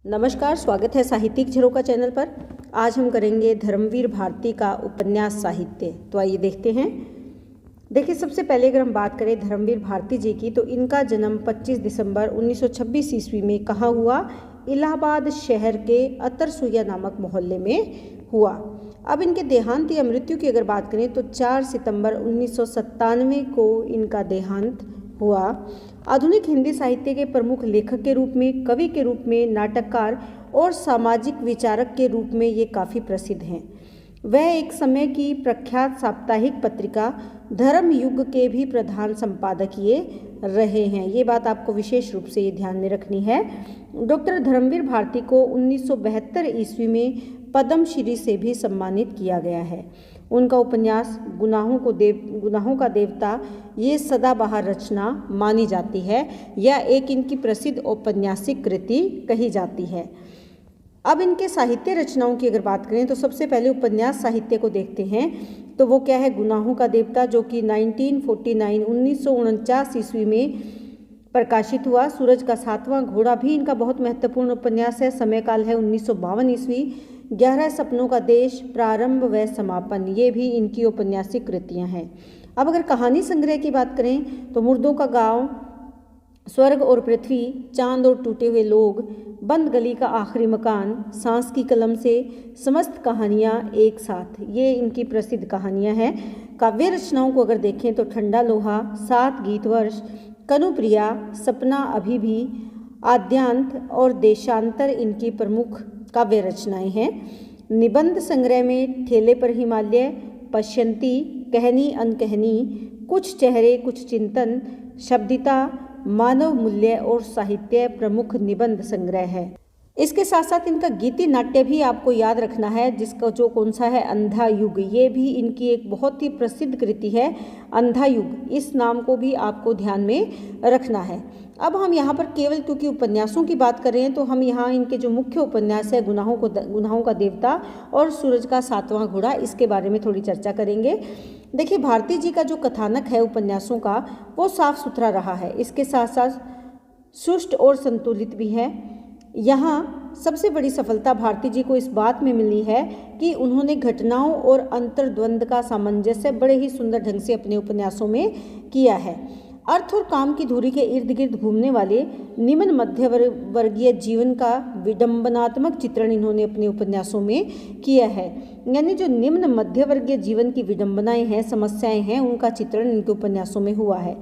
नमस्कार, स्वागत है साहित्यिक झरोखा चैनल पर। आज हम करेंगे धर्मवीर भारती का उपन्यास साहित्य। तो आइए देखते हैं। देखिए, सबसे पहले अगर हम बात करें धर्मवीर भारती जी की, तो इनका जन्म 25 दिसंबर 1926 ईस्वी में कहाँ हुआ? इलाहाबाद शहर के अतरसुइया नामक मोहल्ले में हुआ। अब इनके देहांत या मृत्यु की अगर बात करें तो 4 सितंबर 1997 को इनका देहांत हुआ। आधुनिक हिंदी साहित्य के प्रमुख लेखक के रूप में, कवि के रूप में, नाटककार और सामाजिक विचारक के रूप में ये काफ़ी प्रसिद्ध हैं। वह एक समय की प्रख्यात साप्ताहिक पत्रिका धर्म युग के भी प्रधान संपादकीय रहे हैं। ये बात आपको विशेष रूप से ये ध्यान में रखनी है। डॉक्टर धर्मवीर भारती को 1972 ईस्वी में पद्मश्री से भी सम्मानित किया गया है। उनका उपन्यास गुनाहों का देवता ये सदाबहार रचना मानी जाती है या एक इनकी प्रसिद्ध औपन्यासिक कृति कही जाती है। अब इनके साहित्य रचनाओं की अगर बात करें तो सबसे पहले उपन्यास साहित्य को देखते हैं। तो वो क्या है? गुनाहों का देवता, जो कि 1949 ईस्वी में प्रकाशित हुआ। सूरज का सातवां घोड़ा भी इनका बहुत महत्वपूर्ण उपन्यास है। समय काल है 1952 ईस्वी। 11 सपनों का देश, प्रारंभ व समापन, ये भी इनकी औपन्यासिक कृतियां हैं। अब अगर कहानी संग्रह की बात करें तो मुर्दों का गांव, स्वर्ग और पृथ्वी, चांद और टूटे हुए लोग, बंद गली का आखिरी मकान, सांस की कलम से, समस्त कहानियाँ एक साथ, ये इनकी प्रसिद्ध कहानियाँ हैं। काव्य रचनाओं को अगर देखें तो ठंडा लोहा, 7 गीतवर्ष, कनुप्रिया, सपना अभी भी, आद्यांत और देशांतर इनकी प्रमुख काव्य रचनाएं हैं। निबंध संग्रह में ठेले पर हिमालय, पश्यंती, कहनी अनकहनी, कुछ चेहरे कुछ चिंतन, शब्दिता, मानव मूल्य और साहित्य प्रमुख निबंध संग्रह है। इसके साथ साथ इनका गीति नाट्य भी आपको याद रखना है, जिसका जो कौन सा है, अंधा युग, ये भी इनकी एक बहुत ही प्रसिद्ध कृति है। अंधा युग, इस नाम को भी आपको ध्यान में रखना है। अब हम यहाँ पर केवल क्योंकि उपन्यासों की बात कर रहे हैं तो हम यहाँ इनके जो मुख्य उपन्यास है गुनाहों का देवता और सूरज का सातवां घोड़ा, इसके बारे में थोड़ी चर्चा करेंगे। देखिए, भारती जी का जो कथानक है उपन्यासों का, वो साफ सुथरा रहा है। इसके साथ साथ सुष्ट और संतुलित भी है। यहाँ सबसे बड़ी सफलता भारती जी को इस बात में मिली है कि उन्होंने घटनाओं और अंतर्द्वंद का सामंजस्य बड़े ही सुंदर ढंग से अपने उपन्यासों में किया है। अर्थ और काम की धुरी के इर्द गिर्द घूमने वाले निम्न मध्य वर्गीय जीवन का विडंबनात्मक चित्रण इन्होंने अपने उपन्यासों में किया है। यानी जो निम्न मध्य वर्गीय जीवन की विडंबनाएं हैं, समस्याएं हैं, उनका चित्रण इनके उपन्यासों में हुआ है।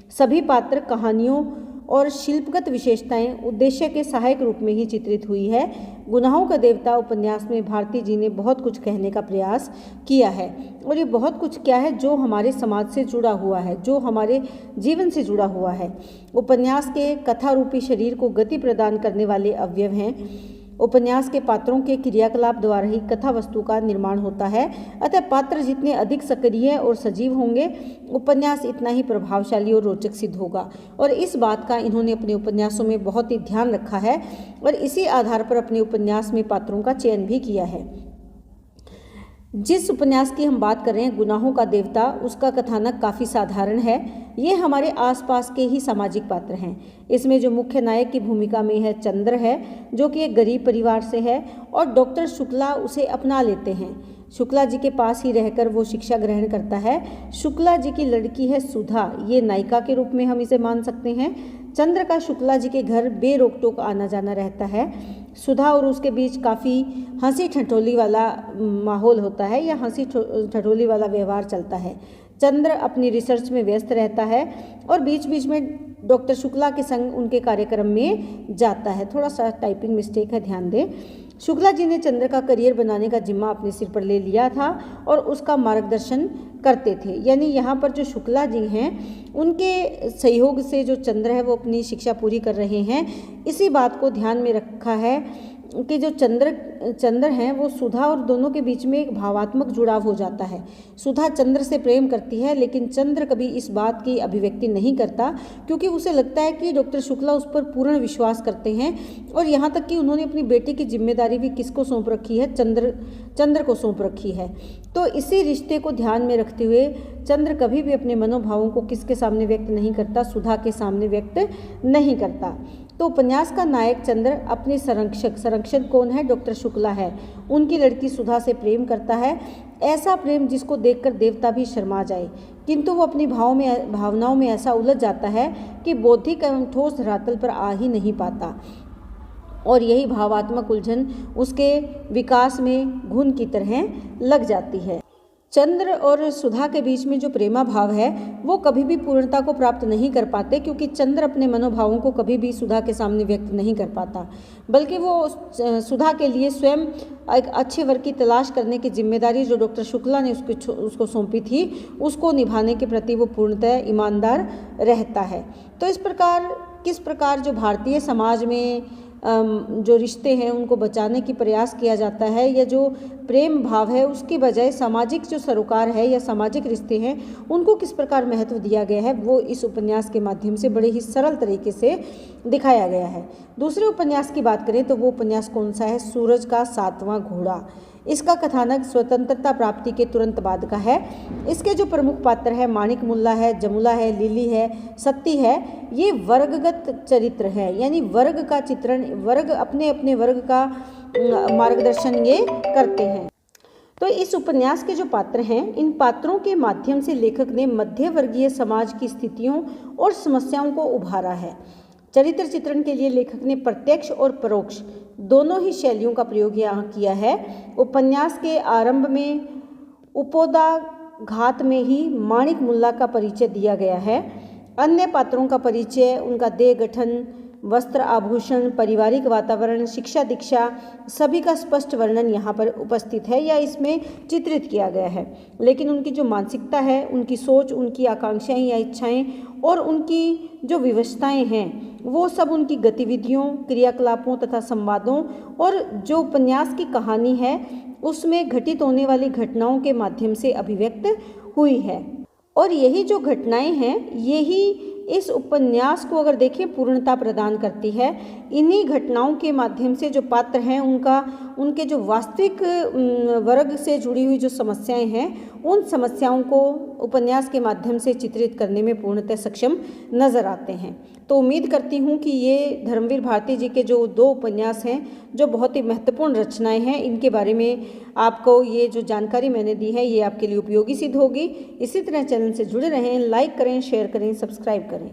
सभी पात्र, कहानियों और शिल्पगत विशेषताएं उद्देश्य के सहायक रूप में ही चित्रित हुई है। गुनाहों का देवता उपन्यास में भारती जी ने बहुत कुछ कहने का प्रयास किया है, और ये बहुत कुछ क्या है, जो हमारे समाज से जुड़ा हुआ है, जो हमारे जीवन से जुड़ा हुआ है। उपन्यास के कथा रूपी शरीर को गति प्रदान करने वाले अवयव हैं। उपन्यास के पात्रों के क्रियाकलाप द्वारा ही कथा वस्तु का निर्माण होता है। अतः पात्र जितने अधिक सक्रिय और सजीव होंगे, उपन्यास इतना ही प्रभावशाली और रोचक सिद्ध होगा। और इस बात का इन्होंने अपने उपन्यासों में बहुत ही ध्यान रखा है और इसी आधार पर अपने उपन्यास में पात्रों का चयन भी किया है। जिस उपन्यास की हम बात कर रहे हैं, गुनाहों का देवता, उसका कथानक काफ़ी साधारण है। ये हमारे आसपास के ही सामाजिक पात्र हैं। इसमें जो मुख्य नायक की भूमिका में है चंद्र है, जो कि एक गरीब परिवार से है और डॉक्टर शुक्ला उसे अपना लेते हैं। शुक्ला जी के पास ही रहकर वो शिक्षा ग्रहण करता है। शुक्ला जी की लड़की है सुधा, ये नायिका के रूप में हम इसे मान सकते हैं। चंद्र का शुक्ला जी के घर बेरोक टोक आना जाना रहता है। सुधा और उसके बीच काफ़ी हंसी ठठोली वाला माहौल होता है या हंसी ठठोली वाला व्यवहार चलता है। चंद्र अपनी रिसर्च में व्यस्त रहता है और बीच बीच में डॉक्टर शुक्ला के संग उनके कार्यक्रम में जाता है। थोड़ा सा टाइपिंग मिस्टेक है, ध्यान दें। शुक्ला जी ने चंद्र का करियर बनाने का जिम्मा अपने सिर पर ले लिया था और उसका मार्गदर्शन करते थे। यानी यहाँ पर जो शुक्ला जी हैं, उनके सहयोग से जो चंद्र है वो अपनी शिक्षा पूरी कर रहे हैं। इसी बात को ध्यान में रखा है कि जो चंद्र हैं वो सुधा और दोनों के बीच में एक भावात्मक जुड़ाव हो जाता है। सुधा चंद्र से प्रेम करती है, लेकिन चंद्र कभी इस बात की अभिव्यक्ति नहीं करता, क्योंकि उसे लगता है कि डॉक्टर शुक्ला उस पर पूर्ण विश्वास करते हैं। और यहाँ तक कि उन्होंने अपनी बेटी की जिम्मेदारी भी किसको सौंप रखी है? चंद्र को सौंप रखी है। तो इसी रिश्ते को ध्यान में रखते हुए चंद्र कभी भी अपने मनोभावों को किसके सामने व्यक्त नहीं करता? सुधा के सामने व्यक्त नहीं करता। तो उपन्यास का नायक चंद्र अपने संरक्षक कौन है? डॉक्टर शुक्ला है, उनकी लड़की सुधा से प्रेम करता है। ऐसा प्रेम जिसको देखकर देवता भी शर्मा जाए, किंतु वो अपनी भावनाओं में ऐसा उलझ जाता है कि बौद्धिक एवं ठोस धरातल पर आ ही नहीं पाता, और यही भावात्मक उलझन उसके विकास में घुन की तरह लग जाती है। चंद्र और सुधा के बीच में जो प्रेमा भाव है वो कभी भी पूर्णता को प्राप्त नहीं कर पाते, क्योंकि चंद्र अपने मनोभावों को कभी भी सुधा के सामने व्यक्त नहीं कर पाता, बल्कि वो सुधा के लिए स्वयं एक अच्छे वर की तलाश करने की जिम्मेदारी जो डॉक्टर शुक्ला ने उसको सौंपी थी, उसको निभाने के प्रति वो पूर्णतः ईमानदार रहता है। तो किस प्रकार जो भारतीय समाज में जो रिश्ते हैं उनको बचाने की प्रयास किया जाता है, या जो प्रेम भाव है उसकी बजाय सामाजिक जो सरोकार है या सामाजिक रिश्ते हैं उनको किस प्रकार महत्व दिया गया है, वो इस उपन्यास के माध्यम से बड़े ही सरल तरीके से दिखाया गया है। दूसरे उपन्यास की बात करें तो वो उपन्यास कौन सा है? सूरज का सातवां घोड़ा। इसका कथानक स्वतंत्रता प्राप्ति के तुरंत बाद का है। इसके जो प्रमुख पात्र है माणिक मुल्ला है, जमुला है, लिली है, सत्ती है, ये वर्गगत चरित्र है, यानी वर्ग का चित्रण, वर्ग अपने अपने वर्ग का मार्गदर्शन ये करते हैं। तो इस उपन्यास के जो पात्र हैं, इन पात्रों के माध्यम से लेखक ने मध्य वर्गीय समाज की स्थितियों और समस्याओं को उभारा है। चरित्र चित्रण के लिए लेखक ने प्रत्यक्ष और परोक्ष दोनों ही शैलियों का प्रयोग यहाँ किया है। उपन्यास के आरंभ में उपोद्घात में ही माणिक मुल्ला का परिचय दिया गया है। अन्य पात्रों का परिचय, उनका देह गठन, वस्त्र आभूषण, पारिवारिक वातावरण, शिक्षा दीक्षा, सभी का स्पष्ट वर्णन यहाँ पर उपस्थित है या इसमें चित्रित किया गया है। लेकिन उनकी जो मानसिकता है, उनकी सोच, उनकी आकांक्षाएं या इच्छाएं और उनकी जो विवशताएं हैं, वो सब उनकी गतिविधियों, क्रियाकलापों तथा संवादों और जो उपन्यास की कहानी है उसमें घटित होने वाली घटनाओं के माध्यम से अभिव्यक्त हुई है। और यही जो घटनाएं हैं, यही इस उपन्यास को अगर देखें पूर्णता प्रदान करती है। इन्हीं घटनाओं के माध्यम से जो पात्र हैं उनके जो वास्तविक वर्ग से जुड़ी हुई जो समस्याएं हैं, उन समस्याओं को उपन्यास के माध्यम से चित्रित करने में पूर्णतः सक्षम नज़र आते हैं। तो उम्मीद करती हूँ कि ये धर्मवीर भारती जी के जो 2 उपन्यास हैं जो बहुत ही महत्वपूर्ण रचनाएं हैं, इनके बारे में आपको ये जो जानकारी मैंने दी है ये आपके लिए उपयोगी सिद्ध होगी। इसी तरह चैनल से जुड़े रहें, लाइक करें, शेयर करें, सब्सक्राइब करें।